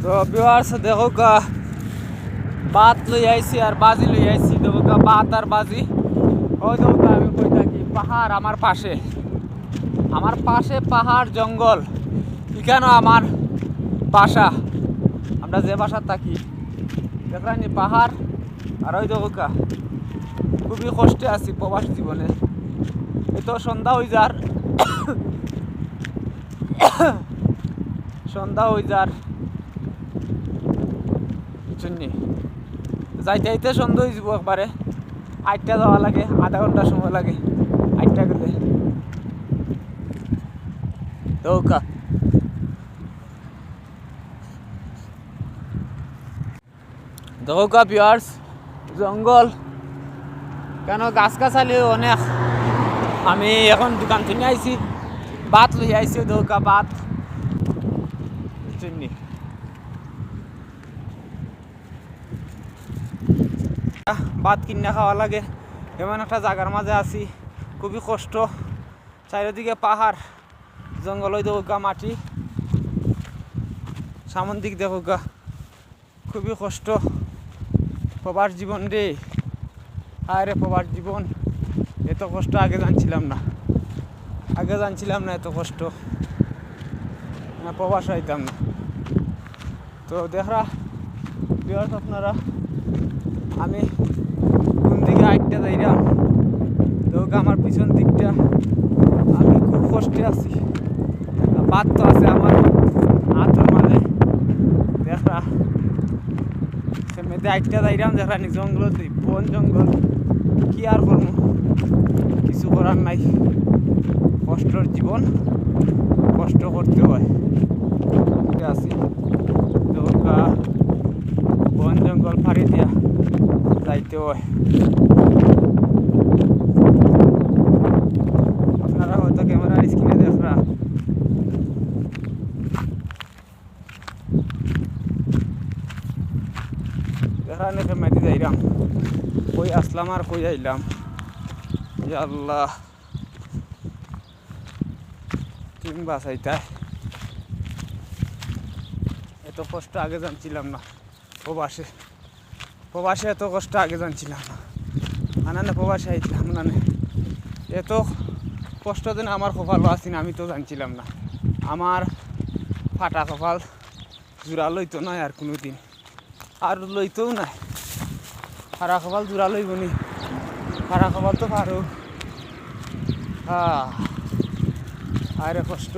তো ভিউয়ার্স দেখো বাত লই আইছি আর বাজি লই আইছি, দেখো বাত আর বাজি। ওই দেখো আমি কই থাকি, পাহাড় আমার পাশে পাহাড় জঙ্গল, এখানে আমার বাসা। আমরা যে বাসা থাকি দেখলাম পাহাড়। আর ওই দেখো খুবই কষ্টে আছি প্রবাস জীবনে। এই তো সন্ধ্যা হয়ে যার সন্ধ্যা হয়ে যার যাইতে যাইতে সন্ধ্যা হয়ে যাব একবারে। 8টা যাওয়া লাগে, আধা ঘন্টা সময় লাগে 8টা গেলে। দৌকা দৌকা ভিউয়ার্স, জঙ্গল কেন গাছগাছালি অনেক। আমি এখন দোকান থেকে আইছি, বাত লই আইছি। দৌকা বাত চিনি ভাত কিনা খাওয়া লাগে, এমন একটা জায়গার মাঝে আছি। খুবই কষ্ট, চারিদিকে পাহাড় জঙ্গল। ওই দেখো মাটি, সামন দিক দেখো খুবই কষ্ট। প্রবাস জীবন রে, আরে প্রবাস জীবন, এত কষ্ট আগে জানছিলাম না এত কষ্ট। প্রবাস হইতাম না। তো দেখরা ভিউয়ার্স আপনারা, আমি কোন দিকে 8টা যাইলাম, তো আমার পিছন দিকটা আমি খুব কষ্টে আছি। বাদ তো আছে আমার হাতের মাঝে। দেখরা সেমেতে 8টা যাইলাম, দেখরা নি জঙ্গল, বন জঙ্গল। কি আর করবো, কিছু করার নাই। কষ্টর জীবন, কষ্ট করতে হয়। আছি তো বন জঙ্গল ফাড়ি দিয়া যাইতে হয়। আপনারা হয়তো ক্যামেরার স্ক্রিনে দেখরা ফেমাইতে যাইলাম, কই আসলাম আর কই যাইলাম। আল্লাহ তিন বাসাইতায়, এত কষ্ট আগে জানছিলাম না। প্রবাসে এত কষ্ট আগে জানছিলাম না। আনানে প্রবাসে আইছিলাম না, এত কষ্ট যেন আমার কপালও আসি না, আমি তো জানছিলাম না। আমার ফাটা কপাল জোড়া লইতো নয় আর কোনো দিন, আর লইতেও নাই। ফাড়া কপাল জোড়া লইব নি, ফাড়া কপাল তো পারো। আরে কষ্ট,